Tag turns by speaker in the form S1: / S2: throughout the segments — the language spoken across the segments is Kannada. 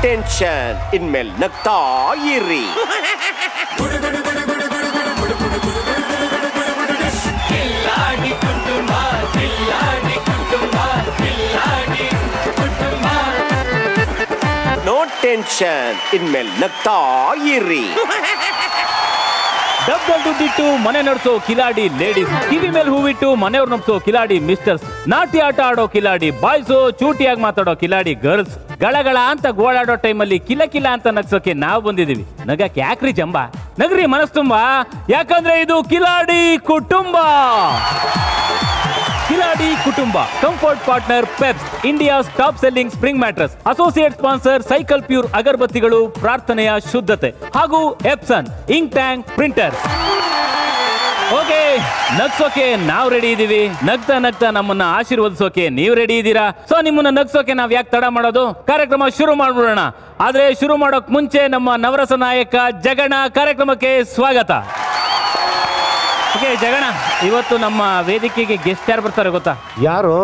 S1: ಟೆನ್ಷನ್ ಇನ್ಮೇಲೆ ನಗ್ತಾ ಇರಿ. ನೋ ಟೆನ್ಷನ್ ಇನ್ಮೇಲೆ ನಗ್ತಾ ಇರಿ.
S2: ಡಬ್ಬಲ್ ದುಡ್ಡಿಟ್ಟು ಮನೆ ನಡೆಸೋ ಕಿಲಾಡಿ ಲೇಡೀಸ್, ಕಿವಿ ಮೇಲೆ ಹೂವಿಟ್ಟು ಮನೆಯವ್ರು ನಡ್ಸೋ ಕಿಲಾಡಿ ಮಿಸ್ಟರ್ಸ್, ನಾಟಿ ಆಟ ಆಡೋ ಕಿಲಾಡಿ ಬಾಯ್ಸು, ಚೂಟಿಯಾಗಿ ಮಾತಾಡೋ ಕಿಲಾಡಿ ಗರ್ಲ್ಸ್, ಗಳಗಳ ಅಂತ ಗೋಳಾಡೋ ಟೈಮಲ್ಲಿ ಕಿಲ ಕಿಲ ಅಂತ ನಗ್ಸೋಕೆ ನಾವು ಬಂದಿದೀವಿ. ನಗಕ್ಕೆ ಯಾಕ್ರಿ ಜಂಬ, ನಗ್ರಿ ಮನಸ್ ತುಂಬಾ, ಯಾಕಂದ್ರೆ ಇದು Kiladi Kutumba. Kiladi Kutumba comfort partner Peps, India's top selling spring mattress, associate sponsor Cycle Pure ಅಗರಬತ್ತಿಗಳು, ಪ್ರಾರ್ಥನೆಯ ಶುದ್ಧತೆ ಹಾಗೂ Epson ink tank printer. Okay, ನಗ್ಸೋಕೆ ನಾವು ರೆಡಿ ಇದೀವಿ, ನಗ್ತಾ ನಗ್ತಾ ನಮ್ಮನ್ನ ಆಶೀರ್ವದಿಸೋಕೆ ನೀವು ರೆಡಿ ಇದ್ದೀರಾ. ಸೊ ನಿಮ್ಮನ್ನ ನಗ್ಸೋಕೆ ನಾವ್ ಯಾಕೆ ತಡ ಮಾಡೋದು, ಕಾರ್ಯಕ್ರಮ ಶುರು ಮಾಡ್ಬಿಡೋಣ. ಆದ್ರೆ ಶುರು ಮಾಡೋಕ್ ಮುಂಚೆ ನಮ್ಮ ನವರಸ ನಾಯಕ ಜಗಣ ಕಾರ್ಯಕ್ರಮಕ್ಕೆ ಸ್ವಾಗತ. ಓಕೆ ಜಗಣ, ಇವತ್ತು ನಮ್ಮ ವೇದಿಕೆಗೆ ಗೆಸ್ಟ್ ಯಾರು ಬರ್ತಾರೆ ಗೊತ್ತಾ?
S1: ಯಾರು?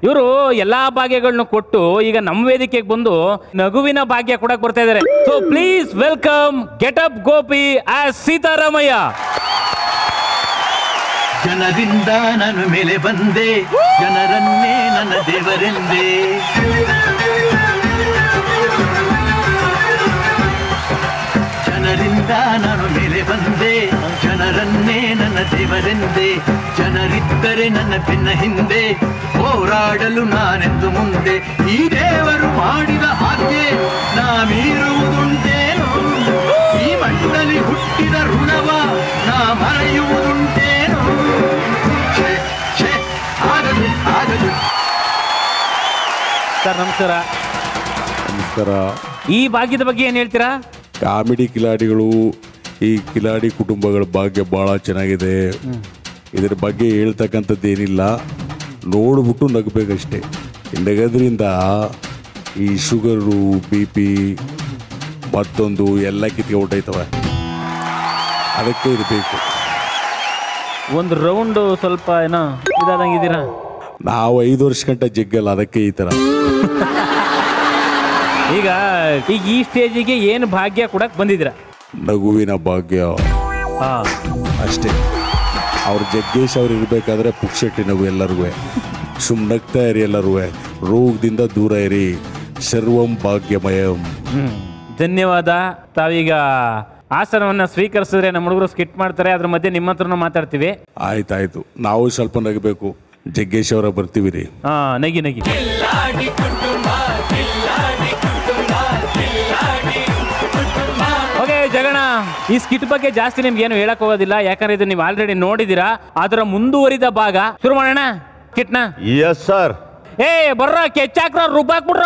S2: ಇವರು ಎಲ್ಲಾ ಭಾಗ್ಯಗಳನ್ನು ಕೊಟ್ಟು ಈಗ ನಮ್ಮ ವೇದಿಕೆಗೆ ಬಂದು ನಗುವಿನ ಭಾಗ್ಯ ಕೊಡಕ್ ಬರ್ತಾ ಇದಾರೆ. So please welcome get up Gopi as Sitaramayya.
S3: ಜನರಿಂದ ನಾನು ಮೇಲೆ ಬಂದೆ, ಜನರನ್ನೇ ನನ್ನ ದೇವರೆಂದೆ. ಜನರಿಂದ ನಾನು ಮೇಲೆ ಬಂದೆ, ಜನರನ್ನೇ ನನ್ನ ದೇವರೆಂದೆ. ಜನರಿದ್ದರೆ ನನ್ನ ಬೆನ್ನ ಹಿಂದೆ, ಹೋರಾಡಲು ನಾನೆಂದು ಮುಂದೆ. ಈ ದೇವರು ಮಾಡಿದ ಆಜ್ಞೆ ನಾ ಮೀರುವುದುಂಟೇನು, ಈ ಮಣ್ಣಲ್ಲಿ ಹುಟ್ಟಿದ ಋಣವ ನಾ ಮರೆಯುವುದುಂಟೇನು. ಆಗದು ಆಗದು.
S2: ಸರ್ ನಮಸ್ಕಾರ.
S4: ನಮಸ್ಕಾರ.
S2: ಈ ಭಾಗ್ಯದ ಬಗ್ಗೆ ಏನ್ ಹೇಳ್ತೀರಾ?
S4: ಕಾಮಿಡಿ ಕಿಲಾಡಿಗಳು, ಈ ಕಿಲಾಡಿ ಕುಟುಂಬಗಳ ಭಾಗ್ಯ ಭಾಳ ಚೆನ್ನಾಗಿದೆ. ಇದ್ರ ಬಗ್ಗೆ ಹೇಳ್ತಕ್ಕಂಥದ್ದು ಏನಿಲ್ಲ, ನೋಡ್ಬಿಟ್ಟು ನಗಬೇಕಷ್ಟೇ. ನಗೋದ್ರಿಂದ ಈ ಶುಗರು, BP ಮತ್ತೊಂದು ಎಲ್ಲ ಕಿತ್ಗೆ ಹೊಟ್ಟೈತವೆ, ಅದಕ್ಕೆ ಇರಬೇಕು.
S2: ಒಂದು ರೌಂಡ್ ಸ್ವಲ್ಪ ಏನೋ ಇದಾದಂಗಿದ್ದೀರಾ.
S4: ನಾವು 5 ವರ್ಷ ಗಂಟೆ ಜಗ್ಗಲ್ಲ, ಅದಕ್ಕೆ ಈ ಥರ.
S2: ಈಗ ಈ ಸ್ಟೇಜಿಗೆ ಏನು ಭಾಗ್ಯ ಕೊಡಕ್ ಬಂದಿದ್ದೀರಾ?
S4: ನಗುವಿನ ಭಾಗ್ಯ ಅಷ್ಟೇ. ಅವ್ರು ಜಗ್ಗೇಶ್ ಅವ್ರು ಇರಬೇಕಾದ್ರೆ ಪುಕ್ಷೆಟ್ಟಿ ನಗು ಎಲ್ಲರಿಗೂ. ನಗ್ತಾ ಇರಿ ಎಲ್ಲರೂ, ರೋಗದಿಂದ ದೂರ ಇರಿ. ಸರ್ವಂ ಭಾಗ್ಯಮಯಂ.
S2: ಧನ್ಯವಾದ. ತಾವೀಗ ಆಸನವನ್ನ ಸ್ವೀಕರಿಸಿದ್ರೆ ನಮ್ಮ ಹುಡುಗರು ಸ್ಕಿಟ್ ಮಾಡ್ತಾರೆ, ಅದ್ರ ಮಧ್ಯೆ ನಿಮ್ಮ ಹತ್ರನೂ ಮಾತಾಡ್ತೀವಿ.
S4: ಆಯ್ತಾಯ್ತು, ನಾವು ಸ್ವಲ್ಪ ನಗಬೇಕು. ಜಗ್ಗೇಶ್ ಅವರ ಬರ್ತೀವಿ ರೀ.
S2: ನಗಿ ನಗಿ. ಓಕೆ ಜಗಣ, ಈ ಸ್ಕಿಟ್ ಬಗ್ಗೆ ಜಾಸ್ತಿ ನಿಮ್ಗೆ ಏನು ಹೇಳಕ್ ಹೋಗೋದಿಲ್ಲ, ಯಾಕಂದ್ರೆ ಇದು ನೀವು ಆಲ್ರೆಡಿ ನೋಡಿದೀರಾ. ಅದರ ಮುಂದುವರಿದ ಭಾಗ ಶುರು ಮಾಡೋಣ ಸ್ಕಿಟ್ನ.
S1: Yes sir.
S2: ಬರ್ರ ಕೆಚ್ಚಾಕ್ರ ರುಬ್ಬಾಕ್ಬಿಡ್ರ.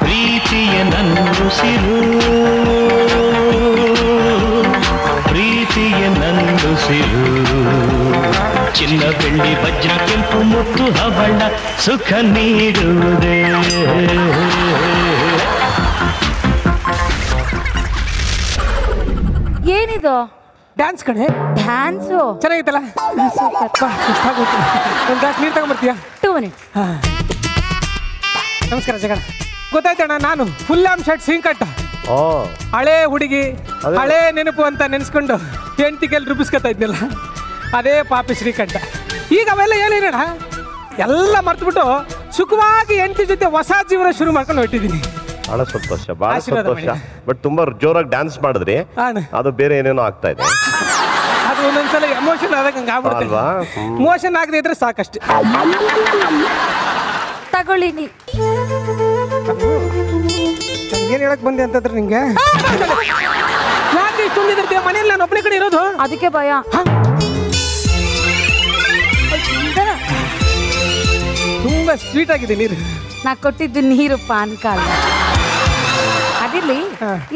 S3: ಪ್ರೀತಿಯ ನಂದುಸಿರು, ಪ್ರೀತಿಯ ನಂದುಸಿರು, ಚಿನ್ನ ಬೆಳ್ಳಿ ವಜ್ರ ಕೆಂಪು ಮುತ್ತು ಹವಳ ಸುಖ ನೀಡುವುದೇ.
S5: ಏನಿದು?
S6: ಡ್ಯಾನ್ಸ್ ಕಣೆ.
S5: ಡ್ಯಾನ್ಸು
S6: ಚೆನ್ನಾಗಿತ್ತಲ್ಲ? ಒಂದು ಗ್ಲಾಸ್ ನೀರು ತಗೊಂಡ್ಬರ್ತೀಯಾ?
S5: 2 minutes.
S6: ನಮಸ್ಕಾರ ಜಗಣ. ಗೊತ್ತಾಯ್ತಣ್ಣ, ನಾನು ಫುಲ್ ಆಮ್ ಶರ್ಟ್ ಸಿಂಕಟ್ಟ, ಹಳೆ ಹುಡುಗಿ, ಹಳೆ ನೆನಪು ಅಂತ ನೆನೆಸ್ಕೊಂಡು ಹೆಂಡತಿಗೆಲ್ಲಿ ರೂಪಿಸ್ಕೊತಾ ಇದ್ನಲ್ಲ, ಅದೇ ಪಾಪಿ ಶ್ರೀಕಂಠ. ಈಗ ಅವೆಲ್ಲ ಏನೇನಣ್ಣ ಎಲ್ಲ ಮರ್ತ್ಬಿಟ್ಟು ಸುಖವಾಗಿ ಹೆಂಡತಿ ಜೊತೆ ಹೊಸ ಜೀವನ ಶುರು ಮಾಡ್ಕೊಂಡು ಹೊಟ್ಟಿದ್ದೀನಿ.
S1: ಬಹಳ ಸಂತೋಷ, ಬಹಳ ಸಂತೋಷ. ಬಟ್ ತುಂಬಾ ಜೋರಾಗಿ ಡ್ಯಾನ್ಸ್ ಮಾಡಿದ್ರಿ, ಅದು ಬೇರೆ ಏನೇನೋ ಆಗ್ತಾ ಇದೆ.
S6: ಅದು ಒಂದೊಂದ್ಸಲ ಎಮೋಷನ್ ಆದಾಗ ಹಂಗೆ ಆಗ್ಬಿಡುತ್ತೆ. ಮೋಷನ್ ಆಗದೆ ಇದ್ರೆ ಸಾಕಷ್ಟೇ.
S5: ತಗೊಳ್ಳಿ.
S6: ಏನ್ ಹೇಳಕ್ ಬಂದೆ ಅಂತಂದ್ರೆ ನಿಂಗೆ ಯಾಕೆ ತುಂಬಿದಿರ್ತೀಯ? ಮನೇಲಿ ನಾನು ಒಬ್ಬನೇ ಕಡೆ ಇರೋದು,
S5: ಅದಕ್ಕೆ ಭಯ.
S6: ತುಂಬಾ ಸ್ವೀಟ್ ಆಗಿದೆ ನೀರು.
S5: ನಾ ಕೊಟ್ಟಿದ್ದು ನೀರು ಪಾನ್ಕಾಲ. ಅದಿರ್ಲಿ,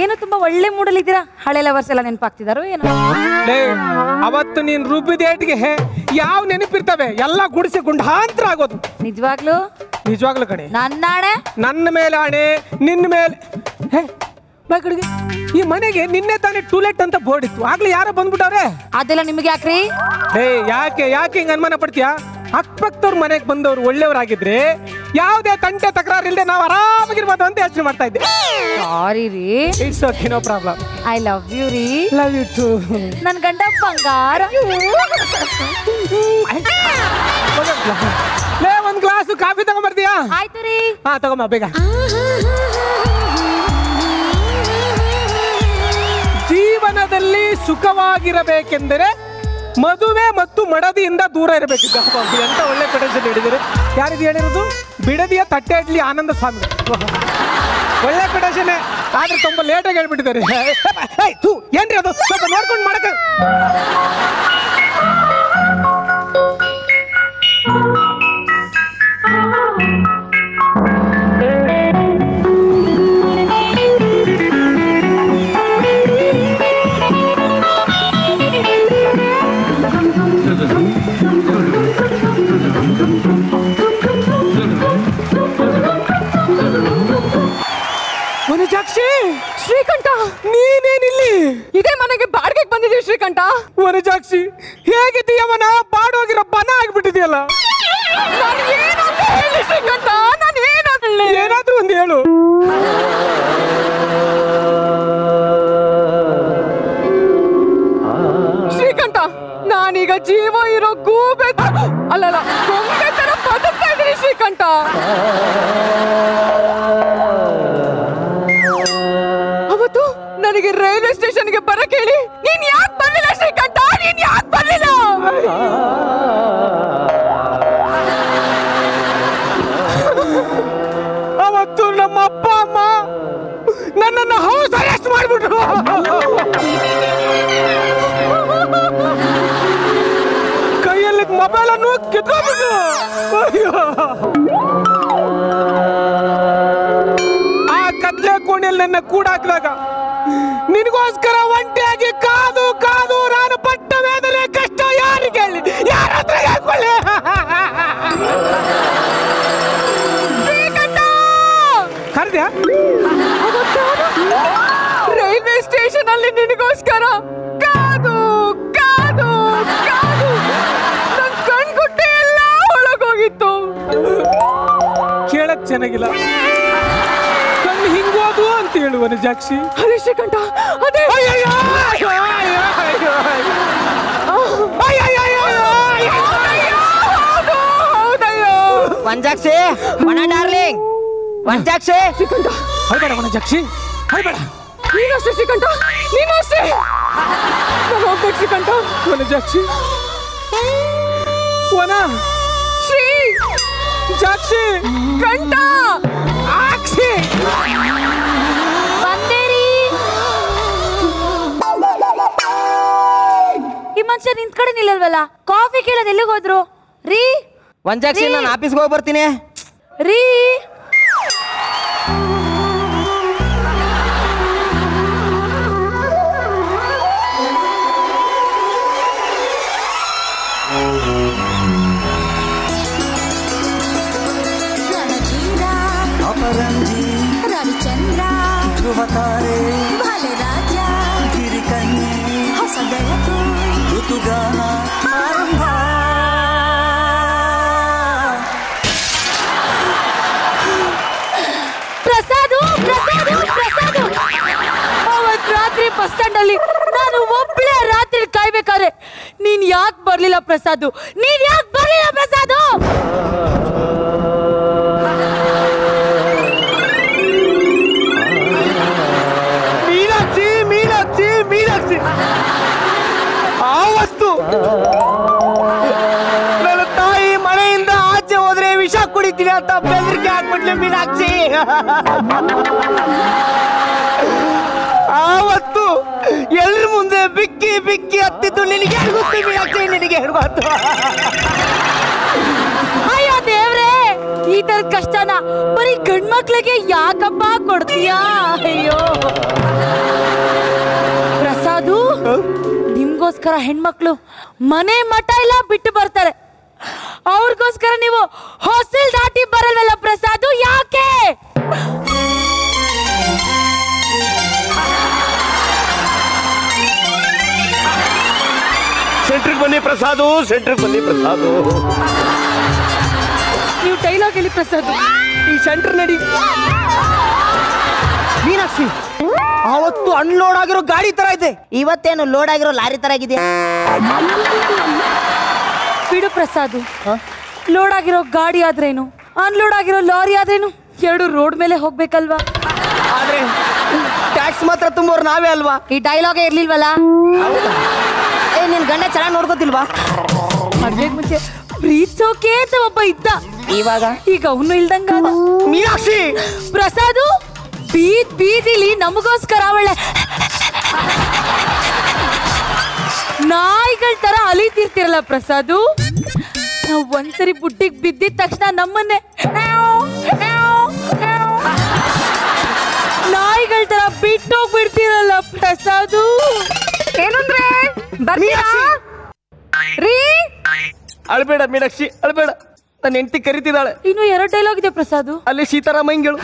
S5: ಏನೋ ತುಂಬಾ ಒಳ್ಳೆ ಮೂಡಲಿದ್ದೀರಾ. ಹಳೆ ಲವರ್ಸ್ ಎಲ್ಲ ನೆನಪಾಗ್ತಿದಾರೋ ಏನೋ?
S6: ಅವತ್ತು ನೀನ್ ರುಬ್ಬಿದೇಟಿಗೆ ಯಾವ ನೆನಪಿರ್ತವೆ ಎಲ್ಲ ಗುಡಿಸಿ ಗುಂಡಾಂತರ ಆಗೋದು.
S5: ನಿಜವಾಗ್ಲು?
S6: ನಿಜವಾಗ್ಲು ಕಣೆ.
S5: ನನ್ನ ಆಣೆ,
S6: ನನ್ನ ಮೇಲೆ ಆಣೆ, ನಿನ್ನ ಮೇಲೆ. ಬಾ ಕಡೆಗೆ. ಈ ಮನೆಗೆ ನಿನ್ನೆ ತಾನೇ ಟೂಲೆಟ್ ಅಂತ ಬೋರ್ಡ್ ಇತ್ತು, ಆಗ್ಲೇ ಯಾರೋ ಬಂದ್ಬಿಟ್ಟವ್ರೆ.
S5: ಅದೆಲ್ಲ ನಿಮ್ಗೆ ಯಾಕ್ರಿ?
S6: ಯಾಕೆ ಹಿಂಗ ಅನುಮಾನ ಪಡ್ತೀಯಾ? ಅಕ್ಕಪಕ್ಕದವ್ರ ಮನೆಗೆ ಬಂದವ್ರು ಒಳ್ಳೆಯವರಾಗಿದ್ರೆ ಯಾವುದೇ ತಂಟೆ ತಕರಾರು ಇಲ್ಲದೆ ನಾವು ಆರಾಮಾಗಿರ್ಬೋದು ಅಂತ ಯೋಚನೆ ಮಾಡ್ತಾ ಇದ್ದೆ.
S5: ಸಾರಿ ರೀ.
S6: It's okay, no problem.
S5: I love you ರೀ.
S6: Love you too.
S5: ನನ್ ಗಂಡ ಬಂಗಾರ.
S6: ಒಂದ್ ಗ್ಲಾಸ್ ಕಾಫಿ ತಗೊಂಡ್ಬರ್ತೀಯಾ?
S5: ಆಯ್ತು ರೀ.
S6: ಹಾ ತಗೊಂಬ ಬೇಗ. ಜೀವನದಲ್ಲಿ ಸುಖವಾಗಿರಬೇಕೆಂದರೆ ಮದುವೆ ಮತ್ತು ಮಡದಿಯಿಂದ ದೂರ ಇರಬೇಕಿದ್ದ. ಎಂತ ಒಳ್ಳೆ ಕೊಟೇಶನ್ ಹೇಳಿದಿರಿ. ಯಾರಿದು ಹೇಳಿರೋದು? ಬಿಡದಿಯ ತಟ್ಟೆ ಇಡ್ಲಿ ಆನಂದ ಸ್ವಾಮಿ. ಒಳ್ಳೆ ಕೊಟೇಶನ್, ಆದ್ರೆ ತುಂಬ ಲೇಟಾಗಿ ಹೇಳ್ಬಿಟ್ಟಿದ್ದಾರೆ. ಏನ್ರಿ ಅದು? ಸ್ವಲ್ಪ ನೋಡ್ಕೊಂಡು ಮಾಡಕ. ವನಜಾಕ್ಷಿ,
S7: ಶ್ರೀಕಂಠ,
S6: ನೀನೇನಿಲ್ಲಿ?
S7: ಇದೇ ಮನೆಗೆ ಬಾಡಿಗೆಗೆ ಬಂದಿದ್ದೀವಿ ಶ್ರೀಕಂಠ.
S6: ವನಜಾಕ್ಷಿ, ಹೇಗಿದ್ದೀಯವನ? ಬಾಡೋಗಿರೋ ಬನ ಆಗ್ಬಿಟ್ಟಿದೆಯಲ್ಲ.
S7: ನಾನು ಏನಂತ ಹೇಳಿ ಶ್ರೀಕಂಠ? ನಾನು ಏನಂತ ಹೇಳಿ?
S6: ಏನಾದ್ರೂ ಒಂದು ಹೇಳು.
S7: ಶ್ರೀಕಂಠ, ನಾನೀಗ ಜೀವ ಇರೋ ಗೂಬೆ ಅಲ್ಲಲ್ಲ ಗೊಂಬೆ ತರ ಬದುಕ್ತಾ ಇದ್ದೀನಿ ಶ್ರೀಕಂಠ. ಅವತ್ತು ನನಗೆ ರೈಲ್ವೆ ಸ್ಟೇಷನ್ಗೆ ಬರಕ್ ಹೇಳಿ ನೀನ್ ಯಾಕೆ ಬರ್ಲಿಲ್ಲ ಶ್ರೀಕಂಠ? ನೀನ್ ಯಾಕೆ ಬರ್ಲಿಲ್ಲ?
S6: ಅವತ್ತು ನಮ್ಮ ಅಪ್ಪ ಅಮ್ಮ ನನ್ನನ್ನು ಹೌಸ್ ಅರೆಸ್ಟ್ ಮಾಡ್ಬಿಟ್ರು. ಕೈಯಲ್ಲಿ ಮೊಬೈಲ್ ಅನ್ನು ಕಿತ್ಕೊಂಡ್ಬಿಟ್ರು. ಆ ಕತ್ಲೆ ಕೋಣೆಯಲ್ಲಿ ನನ್ನ ಕೂಡಾಕಿದಾಗ ನಿನಗೋಸ್ಕರ ಒಂಟಿಯಾಗಿ ಕಾದು ಕಾದು ನಾನು ಪಟ್ಟ ವೇದನೆ ಕಷ್ಟ ಯಾರಿಗೆ ಹೇಳಿ? ಯಾರ ಹತ್ರ ಹೇಳ್ಕೊಳ್ಳಿ? ಕರೆದ್ಯಾ?
S7: ರೈಲ್ವೆ ಸ್ಟೇಷನ್ ಅಲ್ಲಿ ನಿನಗೋಸ್ಕರ ಕಾದು ಕಾದು ಕಾದು ನನ್ ಕಣ್ಗುಡ್ಡೆ ಎಲ್ಲ ಒಳಗೋಗಿತ್ತು.
S6: ಕೇಳಕ್ ಚೆನ್ನಾಗಿಲ್ಲ. ಕಣ್ಣು ಹಿಂಗೋದು ಅಂತ ಹೇಳು ವನಜಾಕ್ಷಿ.
S7: ಅದೇ ಶ್ರೀಕಂಠ, ಅದೇ.
S8: ವಂಜಾಕ್ಷಿ, ವನ ಡಾರ್ಲಿಂಗ್, ವಂಜಾಕ್ಷಿ.
S7: ಶ್ರೀಕಂಠ,
S6: ಅಳ್ಬೇಡ ವನಜಾಕ್ಷಿ, ಅಳ್ಬೇಡ.
S7: ನೀನಷ್ಟೇ ಶ್ರೀಕಂಠ, ನೀನಷ್ಟೇ. ನಾನು ಹೋಗ್ಬೇಕು ಶ್ರೀಕಂಠ.
S6: ವನಜಾಕ್ಷಿ, ವನ
S7: ಶ್ರೀ
S6: ಜಾಕ್ಷಿ,
S7: ಕಂಠ,
S6: ಆಕ್ಷಿ.
S5: ಬಂದೇರಿ. ಈ ಮನುಷ್ಯ ನಿಂತ್ ಕಡೆ ನಿಲ್ಲಲ್ವಲ್ಲ? ಕಾಫಿ ಕೇಳೋದು ಎಲ್ಲಿಗೆ ಹೋದ್ರು ರೀ?
S8: ವಂಜಾಕ್ಷಿ, ನಾನು ಆಫೀಸ್ಗೆ ಹೋಗಿ ಬರ್ತೀನಿ
S5: ರೀ.
S9: ಅಪರಂಜಿ ರವಿಚಂದ್ರ ಧ್ರುವತಾರೆ ಬಾಲರಾಜ ಗಿರಿಕನ್ಯೆ ಹೊಸ ಬೆಳಕು ಋತುಗಾನ ಆರಂಭ.
S5: ಪ್ರಸಾದು ಪ್ರಸಾದು ಪ್ರಸಾದು, ಅವತ್ ರಾತ್ರಿ ಬಸ್ ಸ್ಟ್ಯಾಂಡ್ ಅಲ್ಲಿ ನಾನು ಒಬ್ಬಳೇ ರಾತ್ರಿ ಕಾಯ್ಬೇಕಾದ್ರೆ ನೀನ್ ಯಾಕೆ ಬರ್ಲಿಲ್ಲ ಪ್ರಸಾದು? ನೀನ್ ಯಾಕೆ ಬರ್ಲಿಲ್ಲ ಪ್ರಸಾದು?
S6: ಮೀನಾಕ್ಷಿ, ಮೀನಾಕ್ಷಿ, ಮೀನಾಕ್ಷಿ, ಆವತ್ತು ನನ್ನ ತಾಯಿ ಮನೆಯಿಂದ ಆಚೆ ಹೋದ್ರೆ ವಿಷ ಕುಡಿತೀನಿ ಅಂತ ಬೆದರಿಕೆ ಹಾಕ್ಬಿಟ್ಲೆ ಮೀನಾಕ್ಷಿ. ಆವತ್ತು ಎಲ್ರ ಮುಂದೆ ಬಿಕ್ಕಿ ಬಿಕ್ಕಿ ಹತ್ತಿದ್ದು ನಿನಗೆ ಗೊತ್ತು ಮೀನಾಕ್ಷಿ, ನಿನಗೆ ಗೊತ್ತು.
S5: ಅಯ್ಯೋ ದೇವ್ರೆ, ಈ ತರ ಕಷ್ಟನ ಬರೀ ಗಂಡ್ಮಕ್ಳಿಗೆ ಯಾಕಪ್ಪ ಕೊಡ್ತೀಯಾ? ಅಯ್ಯೋ ಪ್ರಸಾದು, ನಿಮ್ಗೋಸ್ಕರ ಹೆಣ್ಮಕ್ಳು ಮನೆ ಮಠ ಎಲ್ಲ ಬಿಟ್ಟು ಬರ್ತಾರೆ, ಅವ್ರಿಗೋಸ್ಕರ ನೀವು ಹಾಸ್ಟೆಲ್ ದಾಟಿ ಬರಲ್ವಲ್ಲ ಪ್ರಸಾದು? ಯಾಕೆ?
S1: ಸೆಂಟ್ರಿಗೆ ಬನ್ನಿ ಪ್ರಸಾದು, ಸೆಂಟ್ರಿಗೆ ಬನ್ನಿ ಪ್ರಸಾದು.
S5: ನೀವು ಡೈಲಾಗ್ ಹೇಳಿ ಪ್ರಸಾದ್.
S8: ಈ ಸೆಂಟರ್ ನಡಿ. ಮೀನಾಕ್ಷಿ, ಅವತ್ತು ಅನ್ಲೋಡ್ ಆಗಿರೋ ಗಾಡಿ ತರ ಇದೆ, ಇವತ್ತೇನು ಲೋಡ್ ಆಗಿರೋ ಲಾರಿ ತರ ಆಗಿದೆ.
S5: ಬಿಡು ಪ್ರಸಾದ್, ಲೋಡ್ ಆಗಿರೋ ಗಾಡಿ ಆದ್ರೇನು, ಅನ್ಲೋಡ್ ಆಗಿರೋ ಲಾರಿ ಆದ್ರೇನು, ಎರಡು ರೋಡ್ ಮೇಲೆ ಹೋಗ್ಬೇಕಲ್ವಾ?
S8: ಆದ್ರೆ ಟ್ಯಾಕ್ಸ್ ಮಾತ್ರ ತುಂಬೋರು ನಾವೇ ಅಲ್ವಾ?
S5: ಈ ಡೈಲಾಗ್ ಇರ್ಲಿಲ್ವಲ್ಲ?
S8: ನಿನ್ ಗಂಡ ಚೆನ್ನಾಗಿ ನೋಡ್ಕೋತಿಲ್ವಾ?
S5: ಮದ್ವೆಗ್ ಮುಂಚೆ ಪ್ರೀತಿಸೋಕೆ ಅಂತ ಒಬ್ಬ ಇದ್ದ, ಈಗ ಅವನು ಇಲ್ದಂಗ.
S8: ಮೀನಾಕ್ಷಿ,
S5: ಪ್ರಸಾದು ಬೀದಿಲಿ ನಮಗೋಸ್ಕರ ಅವಳೆ ನಾಯಿಗಳ ತರ ಅಲಿತಿರ್ತಿರಲ್ಲ ಪ್ರಸಾದು. ನಾವು ಒಂದ್ಸರಿ ಬುಡ್ಡಿಗೆ ಬಿದ್ದಿದ ತಕ್ಷಣ ನಮ್ಮನ್ನೇ ನಾಯಿಗಳ ತರ ಬಿಟ್ಟೋಗ್ಬಿಡ್ತಿರಲ್ಲ ಪ್ರಸಾದು.
S7: ಏನಂದ್ರೆ ಬರ್ತೀರಾ ರೀ?
S8: ಅಳ್ಬೇಡ ಮೀನಾಕ್ಷಿ, ಅಳ್ಬೇಡ. ನನ್ನ ಹೆಂಡತಿ ಕರಿತಿದ್ದಾಳೆ.
S5: ಇನ್ನು 2 ಡೈಲಾಗ್ ಇದೆ ಪ್ರಸಾದು.
S8: ಅಲ್ಲಿ ಸೀತಾರಾಮಯ್ಯಂಗಳು.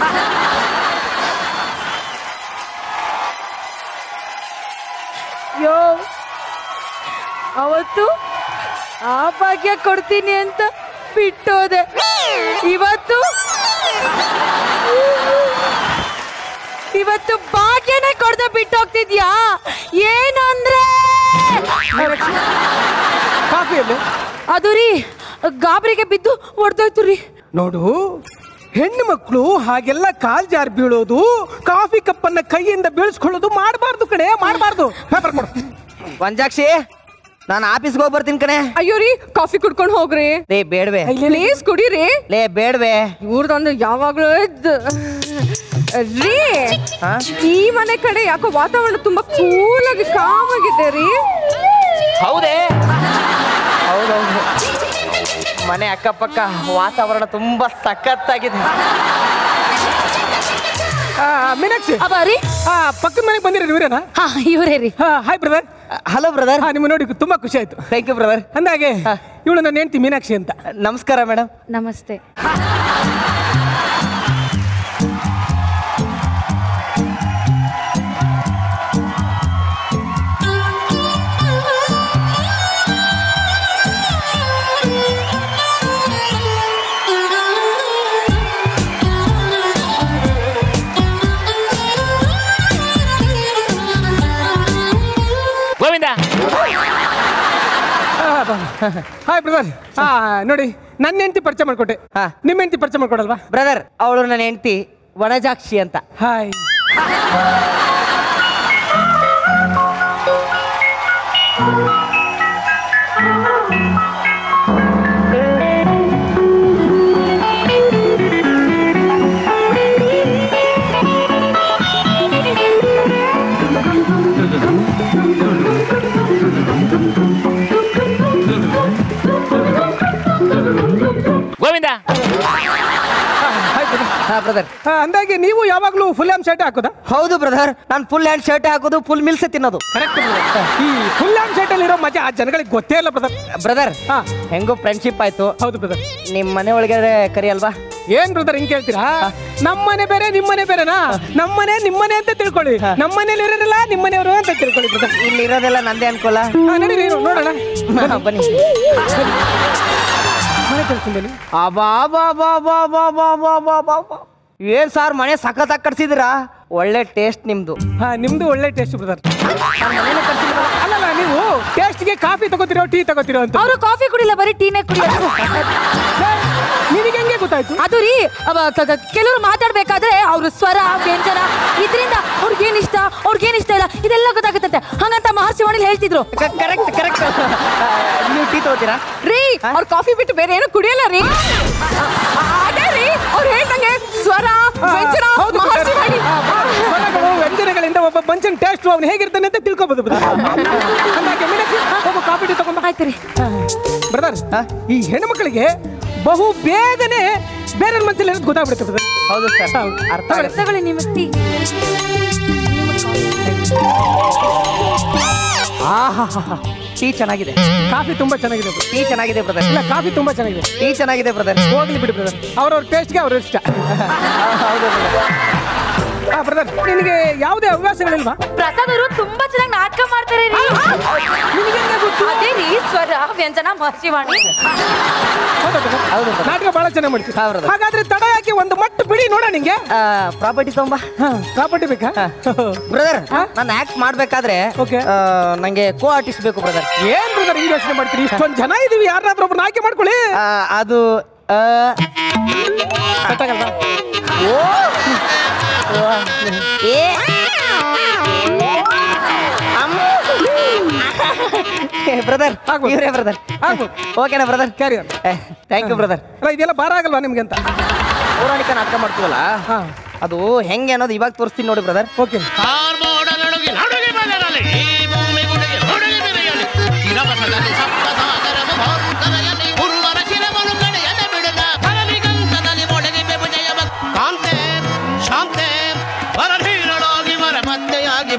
S5: ಯೋ, ಅವತ್ತು ಆ ಭಾಗ್ಯ ಕೊಡ್ತೀನಿ ಅಂತ ಬಿಟ್ಟೋದೆ, ಇವತ್ತು ಭಾಗ್ಯನೇ ಕೊಡದೆ ಬಿಟ್ಟು ಹೋಗ್ತಿದ್ಯಾ? ಏನು ಅಂದ್ರೆ ಅದು ರೀ, ಗಾಬರಿಗೆ ಬಿದ್ದು ಹೊಡೆದೋಯ್ತು ರೀ.
S6: ನೋಡು, ಹೆಣ್ಣು ಮಕ್ಕಳು ಹಾಗೆಲ್ಲ ಕಾಲ್ ಜಾರ್ ಬೀಳೋದು, ಕಾಫಿ ಕಪ್ಪನ್ನ ಕೈಯಿಂದ ಬೀಳ್ಸ್ಕೊಳ್ಳೋದು ಮಾಡಬಾರ್ದು ಕಣೆ, ಮಾಡಬಾರ್ದು. ಪೇಪರ್ ಕೊಡು.
S8: ವಂಜಾಕ್ಷಿ, ನಾನು ಆಫೀಸ್ಗೆ ಹೋಗಿ ಬರ್ತೀನಿ ಕಣೆ.
S7: ಅಯ್ಯೋ ರೀ, ಕಾಫಿ ಕುಡ್ಕೊಂಡು ಹೋಗ್ರಿ.
S8: ಲೇ ಬೇಡ್ವೆ,
S7: ಪ್ಲೀಸ್ ಕುಡೀರಿ.
S8: ಲೇ ಬೇಡ್ವೆ.
S7: ಇವ್ರದೊಂದು ಯಾವಾಗ್ಲೂ ರೀ, ಈ ಮನೆ ಕಡೆ ಯಾಕೋ ವಾತಾವರಣ ತುಂಬಾ ಕೂಲ್ ಆಗಿ ಕಾಮ್ ಆಗಿದೆ ರೀ.
S8: ಹೌದೇ? ಹೌದೌದು, ಮನೆ ಅಕ್ಕಪಕ್ಕ ವಾತಾವರಣ ತುಂಬಾ ಸಖತ್ತಾಗಿದೆ.
S6: ಮೀನಾಕ್ಷಿ,
S5: ಅಬ್ಬಾರಿ,
S6: ಪಕ್ಕದ ಮನೆಗೆ ಬಂದಿರಿ ಇವರೇನಾ?
S5: ಇವರೇ ರೀ.
S6: Hi brother.
S8: Hello brother.
S6: ನಿಮ್ಮ ನೋಡಿ ತುಂಬಾ ಖುಷಿ ಆಯ್ತು.
S8: Thank you brother.
S6: ಅಂದಾಗೆ ಇವಳು ನನ್ನ ಹೆಂಡತಿ ಮೀನಾಕ್ಷಿ ಅಂತ.
S8: ನಮಸ್ಕಾರ ಮೇಡಮ್.
S5: ನಮಸ್ತೆ.
S2: ಗೋವಿಂದ.
S6: Hi brother. ನೋಡಿ, ನನ್ನ ಹೆಂಡತಿ ಪರಿಚಯ ಮಾಡ್ಕೊಟ್ಟೆ, ನಿಮ್ಮ ಹೆಂಡತಿ ಪರಿಚಯ ಮಾಡ್ಕೊಡಲ್ವಾ?
S8: ಬ್ರದರ್, ಅವಳು ನನ್ನ ಹೆಂಡತಿ ವನಜಾಕ್ಷಿ ಅಂತ.
S6: ಹಾಯ್.
S2: ಗೋವಿಂದ.
S8: ಬ್ರದರ್,
S6: ಅಂದಾಗೆ ನೀವು ಯಾವಾಗ್ಲೂ ಫುಲ್ ಹ್ಯಾಂಡ್ ಶರ್ಟ್ ಹಾಕೋದಾ?
S8: ಹೌದು ಬ್ರದರ್, ನಾನು ಫುಲ್ ಹ್ಯಾಂಡ್ ಶರ್ಟ್ ಹಾಕೋದು, ಫುಲ್ ಮಿಲ್ಸೆ ತಿನ್ನೋದು.
S6: ಕರೆಕ್ಟ್. ಈ ಫುಲ್ ಹ್ಯಾಂಡ್ ಶರ್ಟ್ ಅಲ್ಲಿ ಇರೋ ಮಜಾ ಆ ಜನಗಳಿಗೆ ಗೊತ್ತೇ ಇಲ್ಲ ಬ್ರದರ್.
S8: ಬ್ರದರ್, ಹೆಂಗೋ ಫ್ರೆಂಡ್ಶಿಪ್ ಆಯ್ತು.
S6: ಹೌದು ಬ್ರದರ್.
S8: ನಿಮ್ ಮನೆ ಒಳಗೆ ಕರಿ ಅಲ್ವಾ?
S6: ಏನ್ ಬ್ರದರ್ ಹಿಂಗ್ ಕೇಳ್ತೀರಾ? ನಮ್ಮನೆ ಬೇರೆ ನಿಮ್ಮನೆ ಬೇರೆನಾ? ನಮ್ಮನೆ ನಿಮ್ಮನೆ ಅಂತ ತಿಳ್ಕೊಳ್ಳಿ, ನಮ್ಮನೇಲಿ ಇರೋದಿಲ್ಲ ನಿಮ್ಮನೆಯವರು ಅಂತ ತಿಳ್ಕೊಳ್ಳಿ ಬ್ರದರ್.
S8: ಇಲ್ಲಿ ಇರೋದೆಲ್ಲ ನಂದೇ ಅನ್ಕೋಲ್ಲ.
S6: ನಡೀರಿ ನೋಡೋಣ,
S8: ಬನ್ನಿ.
S6: ಮನೆ ಕಳ್ಸಿದ್ದೀನಿ.
S8: ಏನ್ ಸಾರ್ ಮನೆ ಸಖತ್ತಾಗಿ ಕಟ್ಸಿದಿರಾ? ಒಳ್ಳೆ ಟೇಸ್ಟ್ ನಿಮ್ದು.
S6: ನಿಮ್ದು ಒಳ್ಳೆ ಟೇಸ್ಟ್ ಬ್ರದರ್. ಅಲ್ಲಲ್ಲ, ನೀವು ಟೇಸ್ಟ್ಗೆ ಕಾಫಿ ತಗೋತಿರೋ ಟೀ ತಗೋತಿರೋ ಅಂತ.
S5: ಅವರು ಕಾಫಿ ಕುಡಿಲ್ಲ, ಬರೀ ಟೀನೇ ಕುಡಿಯೋದು.
S6: ನಿನಗೆ ಹೆಂಗೆ ಗೊತ್ತಾಯ್ತು?
S5: ಅದು ರೀ, ಕೆಲವರು ಮಾತಾಡ್ಬೇಕಾದ್ರೆ ಅವ್ರ ಸ್ವರ ವ್ಯಂಜನ ಇದರಿಂದ ಅವ್ರಿಗೇನ್ ಇಷ್ಟ ಇಲ್ಲ ಇದೆಲ್ಲ ಗೊತ್ತಾಗುತ್ತಂತೆ. ಹಂಗಂತ ಮಹರ್ಷಿವಾಣಿಲಿ ಹೇಳ್ತಿದ್ರು.
S8: Correct correct. ನೀವು ಟೀ ತಗೋತೀರಾ
S7: ರೀ? ಅವ್ರ ಕಾಫಿ ಬಿಟ್ಟು ಬೇರೆ ಏನೋ ಕುಡಿಯಲ್ಲ ರೀ. ಅದೇ ರೀ, ಅವ್ರು ಹೇಳ್ದಂಗೆ ಸ್ವರ ವ್ಯಂಜನ ಮಹರ್ಷಿವಾಣಿ
S6: ವ್ಯಂಜನಗಳಿಂದ ಒಬ್ಬ ಮನುಷ್ಯನ ಟೇಸ್ಟ್ ಅವ್ನು ಹೇಗಿರ್ತಾನೆ ಅಂತ ತಿಳ್ಕೊಬಹುದು. ಒಬ್ಬ ಕಾಫಿ ಟೀ ತಗೊಂಬ.
S5: ಆಯ್ತು ರೀ
S6: ಬ್ರದರ್. ಈ ಹೆಣ್ಮಕ್ಳಿಗೆ ಬಹು ಬೇಗನೆ ಬೇರೆ ಮನಸ್ಸಲ್ಲಿ ಗೊತ್ತಾಗ್ಬಿಡುತ್ತೆ ಬ್ರದರ್.
S8: ಹೌದು ಸರ್, ಅರ್ಥ
S5: ತಗೊಳ್ಳಿ ನಿಮ್ಮ ಟೀ.
S8: ಟೀ ಚೆನ್ನಾಗಿದೆ,
S6: ಕಾಫಿ ತುಂಬಾ ಚೆನ್ನಾಗಿದೆ.
S8: ಟೀ ಚೆನ್ನಾಗಿದೆ ಬ್ರದರ್.
S6: ಇಲ್ಲ, ಕಾಫಿ ತುಂಬಾ ಚೆನ್ನಾಗಿದೆ,
S8: ಟೀ ಚೆನ್ನಾಗಿದೆ ಬ್ರದರ್.
S6: ಹೋಗ್ಲಿ ಬಿಡಿ ಬ್ರದರ್, ಅವ್ರವ್ರ ಟೇಸ್ಟ್ಗೆ ಅವ್ರ ಇಷ್ಟ.
S8: ಹೌದು
S6: ಬ್ರದರ್, ನಿನಗೆ ಯಾವುದೇ ಹವ್ಯಾಸಗಳಿಲ್ವಾ?
S5: ಪ್ರಸಾದ್ ಅವರು ತುಂಬಾ ಚೆನ್ನಾಗಿ ನಾಟಕ ಮಾಡ್ತಾರೆ ರೀ. ಅದೇ ರೀ ಸ್ವರ ವ್ಯಂಜನ ಮಹರ್ಷಿವಾಣಿ.
S6: ನಾಟಕ ಬಹಳ ಚೆನ್ನಾಗಿ ಮಾಡ್ತೀವಿ. ಹಾಗಾದ್ರೆ ತಡ ಯಾಕೆ ಒಂದು ಮಟ್ಟು ಬಿಡಿ ನೋಡ. ನಿಂಗೆ
S8: ಪ್ರಾಪರ್ಟಿ ತಗೊಂಬ.
S6: ಪ್ರಾಪರ್ಟಿ ಬೇಕಾ
S8: ಬ್ರದರ್? ನಾನು ಆಕ್ಟ್ ಮಾಡ್ಬೇಕಾದ್ರೆ ನಂಗೆ ಕೋ ಆರ್ಟಿಸ್ಟ್ ಬೇಕು ಬ್ರದರ್.
S6: ಏನ್ ಬ್ರದರ್ ಹಿಂಗ್ ಯೋಚನೆ ಮಾಡ್ತೀರಿ? ಇಷ್ಟೊಂದು ಜನ ಇದೀವಿ, ಯಾರನ್ನಾದ್ರೂ ಒಬ್ರು ಆಯ್ಕೆ ಮಾಡ್ಕೊಳ್ಳಿ.
S8: ಅದು ಬ್ರದರ್ ಇವರೇ ಬ್ರದರ್. ಓಕೆನಾ brother?
S6: Career.
S8: Thank you brother.
S6: ಅಲ್ಲ ಇದೆಲ್ಲ ಬಾರ ಆಗಲ್ವಾ ನಿಮ್ಗೆ ಅಂತ?
S8: ಪೌರಾಣಿಕ ನಾಟಕ ಮಾಡ್ತೀವಲ್ಲ, ಅದು ಹೆಂಗೆ ಅನ್ನೋದು ಇವಾಗ ತೋರಿಸ್ತೀನಿ ನೋಡಿ ಬ್ರದರ್.
S6: ಓಕೆ.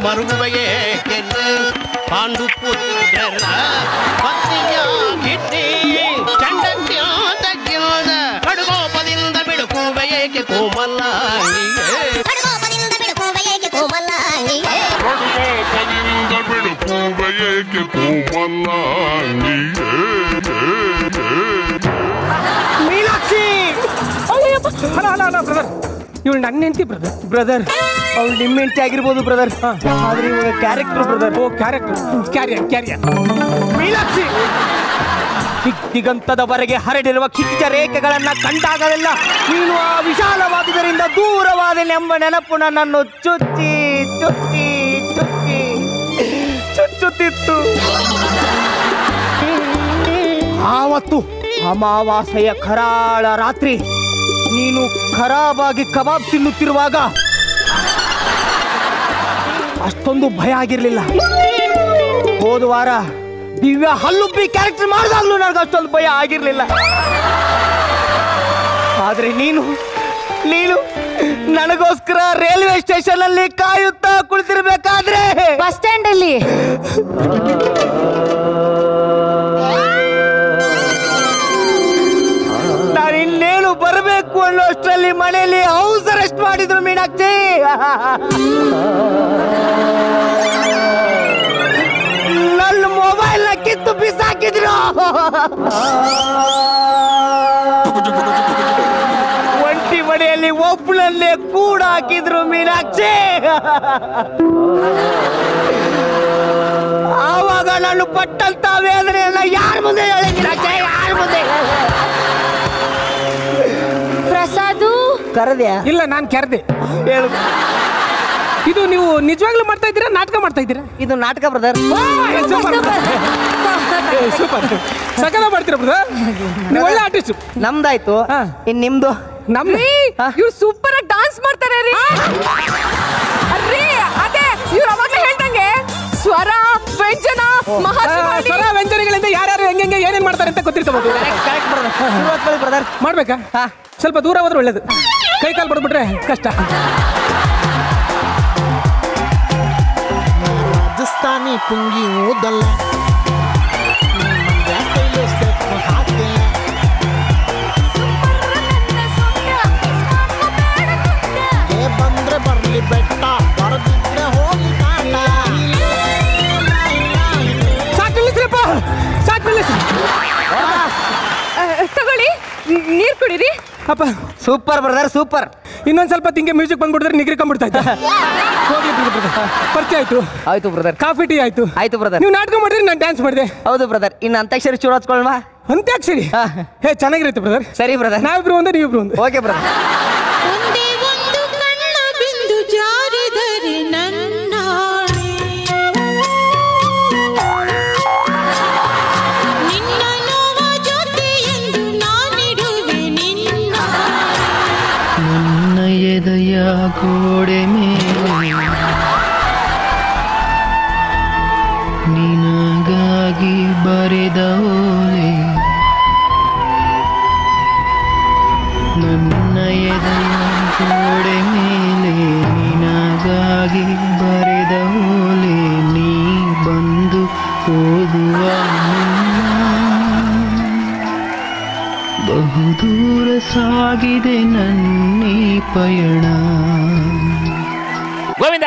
S10: ಮರುಗುವೆಯೇ ಪಾಂಡು ಪುತ್ರರ ಪತ್ನಿಯಾಗಿದ್ದಿ ಚಂಡನ್ಯ ತಗ್ಗಿದ ಕಡುಗೋಪದಿಂದ ಬಿಡುಕುವೆಯೇಕೆ ಕೋಮಲಾಂಗಿಯೇ
S6: ಮೀನಾಕ್ಷಿ. ಬ್ರದರ್ ಇವಳು ನನ್ನ ಹೆಂಡತಿ ಬ್ರದರ್.
S8: ಬ್ರದರ್ ಅವಳು ನಿಮ್ಮ ಹೆಂಡತಿ ಆಗಿರ್ಬೋದು ಬ್ರದರ್, ಆದ್ರೆ ಇವಾಗ ಕ್ಯಾರೆಕ್ಟರ್ ಬ್ರದರ್.
S6: ಓ ಕ್ಯಾರೆಕ್ಟರ್. ಕ್ಯಾರಿಯರ್.
S8: ಮೀನಾಕ್ಷಿ, ದಿಗಂತದವರೆಗೆ ಹರಡಿರುವ ಕ್ಷಿತಿಜ ರೇಖೆಗಳನ್ನ ಕಂಡಾಗಲೆಲ್ಲ ನೀನು ಆ ವಿಶಾಲವಾದುದರಿಂದ ದೂರವಾದನೆಂಬ ನೆನಪು ನನ್ನನ್ನು ಚುಚ್ಚುತ್ತಿತ್ತು. ಆವತ್ತು ಅಮಾವಾಸ್ಯೆಯ ಕರಾಳ ರಾತ್ರಿ ನೀನು ಖರಾಬಾಗಿ ಕಬಾಬ್ ತಿನ್ನುತ್ತಿರುವಾಗ ಅಷ್ಟೊಂದು ಭಯ ಆಗಿರ್ಲಿಲ್ಲ. ಹೋದ ವಾರ ದಿವ್ಯ ಹಲ್ಲುಬ್ಬಿ ಕ್ಯಾರೆಕ್ಟರ್ ಮಾಡಿದಾಗ್ಲೂ ನನಗೆ ಅಷ್ಟೊಂದು ಭಯ ಆಗಿರ್ಲಿಲ್ಲ. ಆದ್ರೆ ನೀನು ನನಗೋಸ್ಕರ ರೈಲ್ವೆ ಸ್ಟೇಷನ್ ಅಲ್ಲಿ ಕಾಯುತ್ತಾ ಕುಳಿತಿರ್ಬೇಕಾದ್ರೆ,
S5: ಬಸ್ ಸ್ಟ್ಯಾಂಡ್ ಅಲ್ಲಿ
S8: ನಾನು ಇನ್ನೇನು ಬರಬೇಕು ಅನ್ನೋ ಅಷ್ಟರಲ್ಲಿ ಮನೆಯಲ್ಲಿ ಹೌಸ್ ಅರೆಸ್ಟ್ ಮಾಡಿದ್ರು ಮೀನಾಕ್ಷಿ. ನನ್ನ ಮೊಬೈಲ್ ನ ಕಿತ್ತು ಬಿಸಾಕಿದ್ರು. ಒಂಟಿ ಮನೆಯಲ್ಲಿ ಒಬ್ಬಳಲ್ಲೇ ಕೂಡ ಹಾಕಿದ್ರು ಮೀನಾಕ್ಷಿ. ಆವಾಗ ನಾನು ಪಟ್ಟಂತ ವೇದನೆಯನ್ನ ಯಾರ ಮುಂದೆ ಹೇಳಿ ಮೀನಾಕ್ಷಿ? ಯಾರ ಮುಂದೆ?
S5: ಪ್ರಸಾದು
S8: ಕರೆದ್ಯಾ?
S6: ಇಲ್ಲ, ನಾನು ಕರೆದೆ.
S8: ಹೇಳು.
S6: ಇದು ನೀವು ನಿಜವಾಗ್ಲೂ ಮಾಡ್ತಾ ಇದ್ದೀರಾ, ನಾಟಕ ಮಾಡ್ತಾ ಇದ್ದೀರಾ?
S8: ಇದು ನಾಟಕ ಬ್ರದರ್.
S6: ಸೂಪರ್, ಸಕಲ ಮಾಡ್ತೀರಾ ಬ್ರದರ್. ನೀವು ಒಳ್ಳೆ ಆರ್ಟಿಸ್ಟ್.
S8: ನಮ್ದಾಯ್ತು, ಇನ್ ನಿಮ್ದು.
S7: ಇವ್ರು ಸೂಪರ್ ಆಗಿ ಡಾನ್ಸ್ ಮಾಡ್ತಾರೆ ರೀ. ಅರ್ರಿ ಅದೇ ಇವ್ರು ಅವಾಗಲೇ ಹೇಳ್ದಂಗೆ ಸ್ವರ ವ್ಯಂಜನ ಮಹರ್ಷಿವಾಣಿ.
S6: ಸ್ವರ ವ್ಯಂಜನಗಳಿಂದ ಯಾರ್ಯಾರು ಹೆಂಗೆ ಏನೇನ್ ಮಾಡ್ತಾರೆ ಅಂತ ಗೊತ್ತಿರ್ತಬಹುದು.
S8: ಬ್ರದರ್
S6: ಮಾಡ್ಬೇಕಾ? ಸ್ವಲ್ಪ ದೂರ ಹೋದ್ರೆ ಒಳ್ಳೇದು. ಕೈ ಕಾಲು ಬಡ್ಬಿಟ್ರೆ ಕಷ್ಟ.
S11: ರಾಜಸ್ಥಾನಿ ಪುಂಗಿ ಊದಲ್ಲ, ಬಂದ್ರೆ ಬರ್ಲಿ ಬೆಟ್ಟ, ಬರದಿದ್ರೆ ಹೋಗಿ ಕಾಟ.
S7: ತಗೊಳ್ಳಿ, ನೀರ್ ಕುಡೀರಿ.
S6: ಅಪ್ಪ
S8: ಸೂಪರ್ ಬ್ರದರ್, ಸೂಪರ್.
S6: ಇನ್ನೊಂದ್ ಸ್ವಲ್ಪ ತಿಂಗೆ ಮ್ಯೂಸಿಕ್ ಬಂದ್ಬಿಡಿದ್ರೆ ನಿಗ್ರಿಕೊಂಡ್ಬಿಡ್ತಾ ಇದ್ದ. ಹೋಗಿ ಪರಿಚಯ ಆಯ್ತು
S8: ಬ್ರದರ್.
S6: ಕಾಫಿ ಟೀ ಆಯ್ತು
S8: ಬ್ರದರ್.
S6: ನೀವು ನಾಟಕ ಮಾಡಿದ್ರೆ ನಾನು ಡ್ಯಾನ್ಸ್ ಮಾಡಿದೆ.
S8: ಹೌದು ಬ್ರದರ್. ಇನ್ನು ಅಂತ್ಯಾಕ್ಷರಿ ಚೂರು ಹಚ್ಕೊಳ್ವಾ?
S6: ಅಂತ್ಯಾಕ್ಷರಿ ಚೆನ್ನಾಗಿರುತ್ತೆ ಬ್ರದರ್.
S8: ಸರಿ ಬ್ರದರ್.
S6: ನಾವಿಬ್ರು ಒಂದು, ನೀವಿಬ್ರು ಒಂದು.
S8: Okay brother.
S9: ಒಂದೇ ಒಂದು ಕಣ್ಣ ಬಿಂದು ಜಾರಿದರೆ ನನ್ನಾಣೆ, ನಿನ್ನ ನೋವ ಜೊತೆ ಎಂದು ನಾನಿಡುವೆ ನಿನ್ನ.
S3: ನನ್ನ ಎದೆಯ ಗೋಡೆ ಮೇಲೆ ನಿನಗಾಗಿ ಬರೆದ ಓಲೆ, ನನ್ನ ಎದೆಯ ಗೋಡೆ ಮೇಲೆ ನಿನಗಾಗಿ ಬರೆದ ಓಲೆ, ನೀ ಬಂದು ಓದುವ ಬಹುದೂರ ಸಾಗಿದೆ ನನ್ನೀ ಪಯಣ.
S2: ಗೋವಿಂದ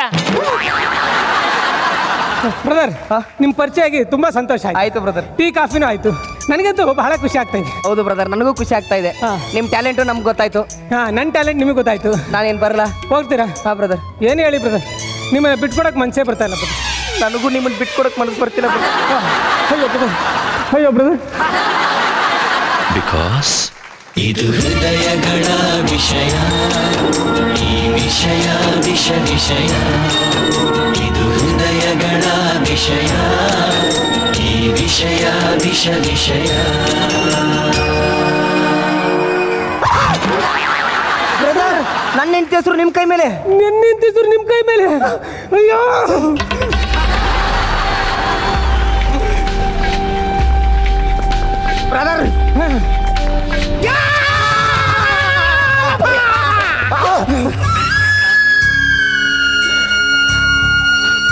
S6: ಬ್ರದರ್ ನಿಮ್ ಪರಿಚಯ ಆಗಿ ತುಂಬಾ ಸಂತೋಷ
S8: ಆಯ್ತು ಬ್ರದರ್.
S6: ಟೀ ಕಾಫಿನೂ ಆಯ್ತು. ನನಗಂತೂ ಬಹಳ ಖುಷಿ ಆಗ್ತಾ ಇದೆ.
S8: ಹೌದು ಬ್ರದರ್, ನನಗೂ ಖುಷಿ ಆಗ್ತಾ ಇದೆ. ನಿಮ್ ಟ್ಯಾಲೆಂಟು ನಮ್ಗೆ ಗೊತ್ತಾಯ್ತು.
S6: ನನ್ನ ಟ್ಯಾಲೆಂಟ್ ನಿಮಗೆ ಗೊತ್ತಾಯ್ತು.
S8: ನಾನೇನ್ ಬರಲ್ಲ.
S6: ಹೋಗ್ತೀರಾ?
S8: ಹಾ ಬ್ರದರ್.
S6: ಏನು ಹೇಳಿ ಬ್ರದರ್, ನಿಮ್ಮನ್ನ ಬಿಟ್ಕೊಡಕ್ ಮನ್ಸೇ ಬರ್ತಾ ಇಲ್ಲ ಬ್ರದರ್.
S8: ನನಗೂ ನಿಮ್ಮನ್ನ ಬಿಟ್ಕೊಡಕ್ ಮನಸ್ಸು ಬರ್ತಿಲ್ಲ ಬ್ರದರ್.
S6: ಅಯ್ಯೋ ಬ್ರದರ್, ಅಯ್ಯೋ ಬ್ರದರ್.
S12: ಬಿಕಾಸ್ ಇದು ಹೃದಯಗಳ ವಿಷಯ, ಈ ವಿಷಯ ವಿಷಯ, ಇದು ಹೃದಯಗಳ ವಿಷಯ, ಈ ವಿಷಯ ವಿಷಯ.
S8: ಬ್ರದರ್, ನನ್ನ ಹೆಂಡತಿ ಹೆಸರು ನಿಮ್ ಕೈ ಮೇಲೆ.
S6: ನಿನ್ನ ಹೆಂಡತಿ ಹೆಸರು ನಿಮ್ ಕೈ ಮೇಲೆ. ಅಯ್ಯೋ
S8: ಬ್ರದರ್,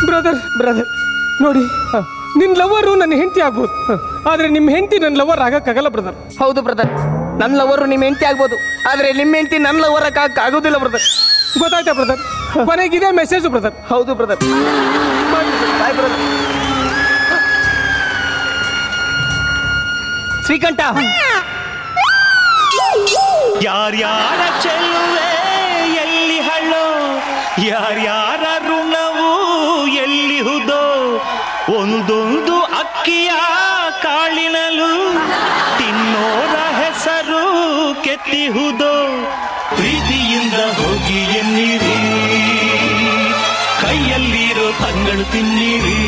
S6: ಬ್ರದರ್ ಬ್ರದರ್ ನೋಡಿ, ನಿನ್ ಲವರು ನನ್ನ ಹೆಂಡತಿ ಆಗ್ಬೋದು, ಆದ್ರೆ ನಿಮ್ಮ ಹೆಂಡತಿ ನನ್ನ ಲವರ್ ಆಗಕ್ಕಾಗಲ್ಲ ಬ್ರದರ್.
S8: ಹೌದು ಬ್ರದರ್, ನನ್ನ ಲವರು ನಿಮ್ಮ ಹೆಂಡತಿ ಆಗ್ಬೋದು, ಆದ್ರೆ ನಿಮ್ಮ ಹೆಂಡತಿ ನನ್ನ ಲವರ್ ಆಗೋದಿಲ್ಲ ಬ್ರದರ್.
S6: ಗೊತ್ತಾಯ್ತಾ ಬ್ರದರ್? ಕೊನೆಗಿದೆ ಮೆಸೇಜ್ ಬ್ರದರ್.
S8: ಹೌದು ಬ್ರದರ್. Bye brother. ಶ್ರೀಕಂಠ,
S12: ಯಾರ್ಯಾರ ಚೆಲುವೆ ಎಲ್ಲಿ ಹಳ್ಳೋ, ಯಾರ್ಯಾರ ಋಣವು ಎಲ್ಲಿಹುದೋ, ಒಂದೊಂದು ಅಕ್ಕಿಯ ಕಾಳಿನಲು ತಿನ್ನೋರ ಹೆಸರು ಕೆತ್ತಿಹುದೋ, ಪ್ರೀತಿಯಿಂದ ಹೋಗಿ ಎನ್ನಿರಿ, ಕೈಯಲ್ಲಿರೋ ತಂಗಳು ತಿನ್ನಿರಿ.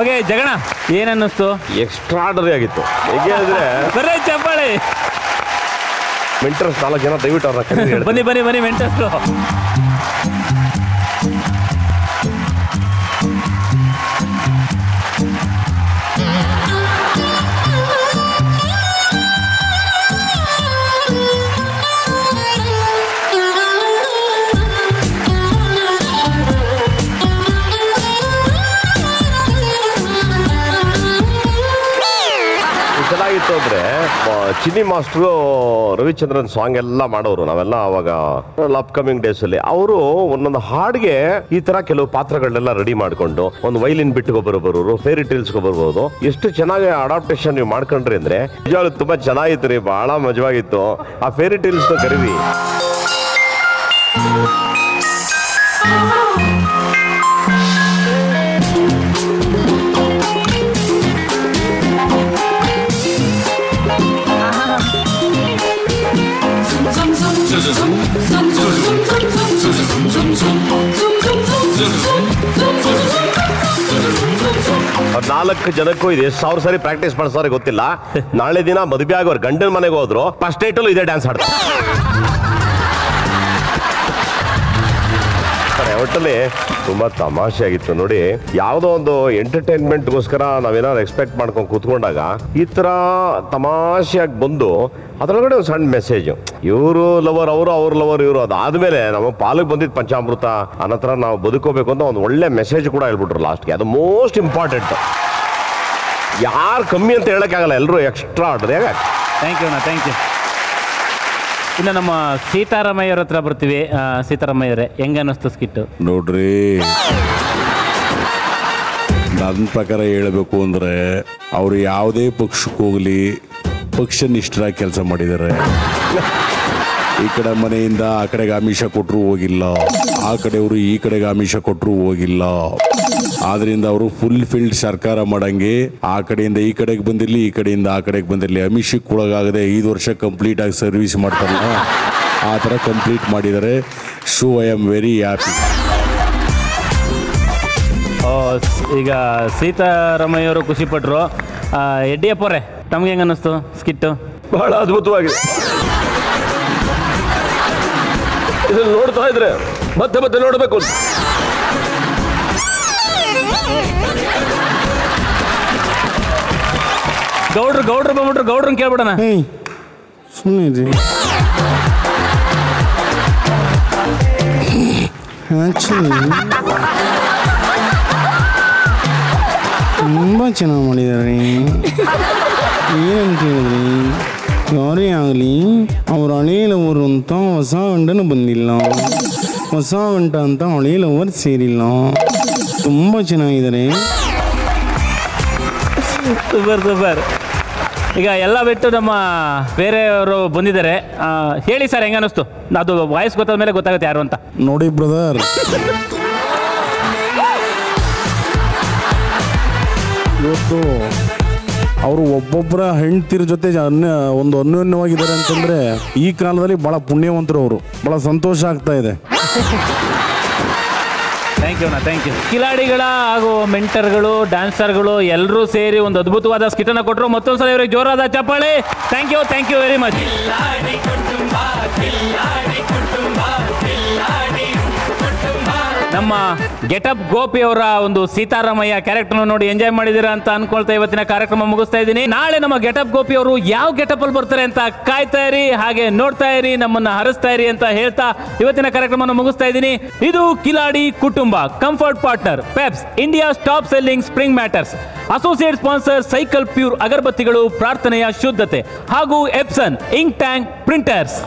S2: ಓಕೆ ಜಗಣ, ಏನನ್ನಿಸ್ತು?
S1: ಎಕ್ಸ್ಟ್ರಾಡರಿ ಆಗಿತ್ತು. ಹೇಗೆ ಅಂದ್ರೆ
S2: ಬರ್ರೆ ಚಪ್ಪಾಳೆ.
S1: ಮೆಂಟರ್ಸ್ 4 ಜನ ದಯವಿಟ್ಟು ಅವ್ರನ್ನ
S2: ಬನ್ನಿ ಬನ್ನಿ ಬನ್ನಿ ಮೆಂಟರ್ಸ್ರು.
S1: ಚೆನ್ನಾಗಿತ್ತು ಅಂದ್ರೆ ಚಿನ್ನಿ ಮಾಸ್ಟ್ರು ರವಿಚಂದ್ರನ್ ಸಾಂಗ್ ಎಲ್ಲ ಮಾಡೋರು. ನಾವೆಲ್ಲ ಅವಾಗ ಅಪ್ಕಮಿಂಗ್ ಡೇಸ್ ಅಲ್ಲಿ ಅವರು ಒಂದೊಂದು ಹಾಡಿಗೆ ಈ ತರ ಕೆಲವು ಪಾತ್ರಗಳನ್ನೆಲ್ಲ ರೆಡಿ ಮಾಡ್ಕೊಂಡು ಒಂದು ವೈಲಿನ್ ಬಿಟ್ಟುಗೊಬ್ಬರು ಬರೋರು, ಫೇರಿ ಟೇಲ್ಸ್ ಬರ್ಬೋದು. ಎಷ್ಟು ಚೆನ್ನಾಗಿ ಅಡಾಪ್ಟೇಷನ್ ನೀವು ಮಾಡ್ಕೊಂಡ್ರಿ ಅಂದ್ರೆ ನಿಜವಾಗ್ಲೂ ತುಂಬಾ ಚೆನ್ನಾಗಿತ್ತು ರೀ, ಬಹಳ ಮಜವಾಗಿತ್ತು. ಆ ಫೇರಿ ಟೇಲ್ಸ್ ಕರೀರಿ. ನಾಲ್ಕು ಜನಕ್ಕೂ ಇದೆ 1000 ಸಾರಿ ಪ್ರಾಕ್ಟೀಸ್ ಮಾಡ್ಸೋರೆ ಗೊತ್ತಿಲ್ಲ. ನಾಳೆ ದಿನ ಮದುವೆ ಆಗೋರು ಗಂಡನ ಮನೆಗೆ ಹೋದ್ರು ಫಸ್ಟ್ ನೈಟಲ್ಲೂ ಇದೇ ಡ್ಯಾನ್ಸ್ ಆಡ್ತಾರೆ. ಒಟ್ಟಲ್ಲಿ ತುಂಬಾ ತಮಾಷೆ ಆಗಿತ್ತು ನೋಡಿ. ಯಾವುದೋ ಒಂದು ಎಂಟರ್ಟೈನ್ಮೆಂಟ್ಗೋಸ್ಕರ ನಾವೇನಾದ್ರು ಎಕ್ಸ್ಪೆಕ್ಟ್ ಮಾಡ್ಕೊಂಡು ಕೂತ್ಕೊಂಡಾಗ ಈ ತರ ತಮಾಷೆಯಾಗಿ ಬಂದು ಅದರೊಳಗಡೆ ಒಂದು ಸಣ್ಣ ಮೆಸೇಜ್, ಇವರು ಲವರ್ ಅವರು, ಅವ್ರ ಲವರ್ ಇವರು. ಅದಾದ್ಮೇಲೆ ನಮ್ಮ ಪಾಲಿಗೆ ಬಂದಿದ್ದು ಪಂಚಾಮೃತ, ಅನಂತರ ನಾವು ಬದುಕೋಬೇಕು ಅಂತ ಒಂದು ಒಳ್ಳೆ ಮೆಸೇಜ್ ಕೂಡ ಹೇಳ್ಬಿಟ್ರು ಲಾಸ್ಟ್ಗೆ. ಅದು ಮೋಸ್ಟ್ ಇಂಪಾರ್ಟೆಂಟ್. ಯಾರು ಕಮ್ಮಿ ಅಂತ ಹೇಳಕ್ಕಾಗಲ್ಲ, ಎಲ್ಲರೂ ಎಕ್ಸ್ಟ್ರಾ ಆರ್ಡರ್.
S2: ಥ್ಯಾಂಕ್ ಯು ಅಣ್ಣ, ಥ್ಯಾಂಕ್ ಯು. ಇನ್ನು ನಮ್ಮ ಸೀತಾರಾಮಯ್ಯವ್ರ ಹತ್ರ ಬರ್ತೀವಿ. ಸೀತಾರಾಮಯ್ಯವರೇ, ಹೆಂಗ ಅನ್ನಿಸ್ತು ಸ್ಕಿಟ್ಟು?
S4: ನೋಡ್ರಿ, ನನ್ನ ಪ್ರಕಾರ ಹೇಳಬೇಕು ಅಂದರೆ ಅವರು ಯಾವುದೇ ಪಕ್ಷಕ್ಕೆ ಹೋಗಲಿ ಪಕ್ಷನಿಷ್ಠರಾಗಿ ಕೆಲಸ ಮಾಡಿದ್ದಾರೆ. ಈ ಕಡೆ ಮನೆಯಿಂದ ಆ ಕಡೆಗೆ ಆಮಿಷ ಕೊಟ್ಟರು ಹೋಗಿಲ್ಲ, ಆ ಕಡೆಯವರು ಈ ಕಡೆಗೆ ಆಮಿಷ ಕೊಟ್ಟರು ಹೋಗಿಲ್ಲ. ಆದ್ರಿಂದ ಅವರು ಫುಲ್ ಫೀಲ್ಡ್ ಸರ್ಕಾರ ಮಾಡಂಗೆ ಆ ಕಡೆಯಿಂದ ಈ ಕಡೆಗೆ ಬಂದಿರಲಿ, ಈ ಕಡೆಯಿಂದ ಆ ಕಡೆಗೆ ಬಂದಿರಲಿ, ಆಮಿಷಕ್ಕೆ ಒಳಗಾಗದೆ 5 ವರ್ಷ ಕಂಪ್ಲೀಟ್ ಆಗಿ ಸರ್ವಿಸ್ ಮಾಡ್ತಾರಲ್ಲ, ಆ ಥರ ಕಂಪ್ಲೀಟ್ ಮಾಡಿದ್ದಾರೆ. So I am very happy.
S2: ಈಗ ಸೀತಾರಾಮಯ್ಯವರು ಖುಷಿ ಪಟ್ರು. ಯಡಿಯೂರಪ್ಪರೇ, ತಮ್ಗೆ ಹೆಂಗ ಅನ್ನಿಸ್ತು ಸ್ಕಿಟ್ಟು?
S1: ಬಹಳ ಅದ್ಭುತವಾಗಿದೆ. ಇದನ್ನು ನೋಡ್ತಾ ಇದ್ರೆ ಮತ್ತೆ ಮತ್ತೆ ನೋಡಬೇಕು.
S2: ಗೌಡ್ರು ಬಂದ್ಬಿಟ್ರು, ಗೌಡ್ರನ್ನ ಕೇಳ್ಬಿಡೋಣ.
S3: ಸುಮ್ಮನೆ ಆ್ಯಕ್ಚುಲಿ ತುಂಬ ಚೆನ್ನಾಗಿ ಮಾಡಿದ್ದಾರೆ. ಏನಂತ ಹೇಳಿದ್ರಿ, ಯಾರೇ ಆಗಲಿ ಅವ್ರ ಹಳೇ ಲವರ್ ಅಂತ ಹೊಸ ಗಂಡನು ಬಂದಿಲ್ಲ, ಹೊಸ ಗಂಟ ಅಂತ ಹಳೇ ಲವರ್ ಸೇರಿಲ್ಲ. ತುಂಬ ಚೆನ್ನಾಗಿದ್ದಾರೆ.
S2: Super super. ಈಗ ಎಲ್ಲ ಬಿಟ್ಟು ನಮ್ಮ ಬೇರೆಯವರು ಬಂದಿದ್ದಾರೆ. ಹೇಳಿ ಸರ್, ಹೆಂಗ ಅನಿಸ್ತು? ಅದು ವಾಯ್ಸ್ ಗೊತ್ತಾದ ಮೇಲೆ ಗೊತ್ತಾಗುತ್ತೆ ಯಾರು ಅಂತ.
S3: ನೋಡಿ ಬ್ರದರ್, ಇವತ್ತು ಅವರು ಒಬ್ಬೊಬ್ಬರ ಹೆಂಡ್ತಿರ ಜೊತೆ ಒಂದು ಅನ್ಯೋನ್ಯವಾಗಿದ್ದಾರೆ ಅಂತಂದ್ರೆ ಈ ಕಾಲದಲ್ಲಿ ಬಹಳ ಪುಣ್ಯವಂತರು ಅವರು. ಬಹಳ ಸಂತೋಷ ಆಗ್ತಾ ಇದೆ.
S2: Thank you thank you. ಕಿಲಾಡಿಗಳ ಹಾಗೂ ಮೆಂಟರ್ಗಳು, ಡ್ಯಾನ್ಸರ್ಗಳು ಎಲ್ಲರೂ ಸೇರಿ ಒಂದು ಅದ್ಭುತವಾದ ಸ್ಕಿಟನ್ನು ಕೊಟ್ಟರು. ಮತ್ತೊಂದ್ಸಲ ಇವರಿಗೆ ಜೋರಾದ ಚಪ್ಪಾಳೆ. Thank you very much. ನಮ್ಮ ಗೆಟಪ್ ಗೋಪಿ ಅವರ ಒಂದು ಸೀತಾರಾಮಯ್ಯ ಕ್ಯಾರೆಕ್ಟರ್ ನೋಡಿ ಎಂಜಾಯ್ ಮಾಡಿದಿರಾ ಅಂತ ಅನ್ಕೊಳ್ತಾ ಇವತ್ತಿನ ಕಾರ್ಯಕ್ರಮ ಮುಗಿಸ್ತಾ ಇದ್ದೀನಿ. ನಾಳೆ ನಮ್ಮ ಗೆಟಪ್ ಗೋಪಿ ಅವರು ಯಾವ ಗೆಟಪ್ ಅಲ್ಲಿ ಬರ್ತಾರೆ ಅಂತ ಕಾಯ್ತಾ ಇರಿ, ಹಾಗೆ ನೋಡ್ತಾ ಇರಿ, ನಮ್ಮನ್ನ ಹರಿಸ್ತಾ ಇರಿ ಅಂತ ಹೇಳ್ತಾ ಇವತ್ತಿನ ಕಾರ್ಯಕ್ರಮವನ್ನು ಮುಗಿಸ್ತಾ ಇದ್ದೀನಿ. ಇದು Kiladi Kutumba. Comfort partner Peps, India top selling spring mattress. Associate sponsor Cycle Pure ಅಗರಬತ್ತಿಗಳು, ಪ್ರಾರ್ಥನೆಯ ಶುದ್ಧತೆ, ಹಾಗೂ ಎಪ್ಸನ್ ಇಂಕ್ ಟ್ಯಾಂಕ್ ಪ್ರಿಂಟರ್ಸ್.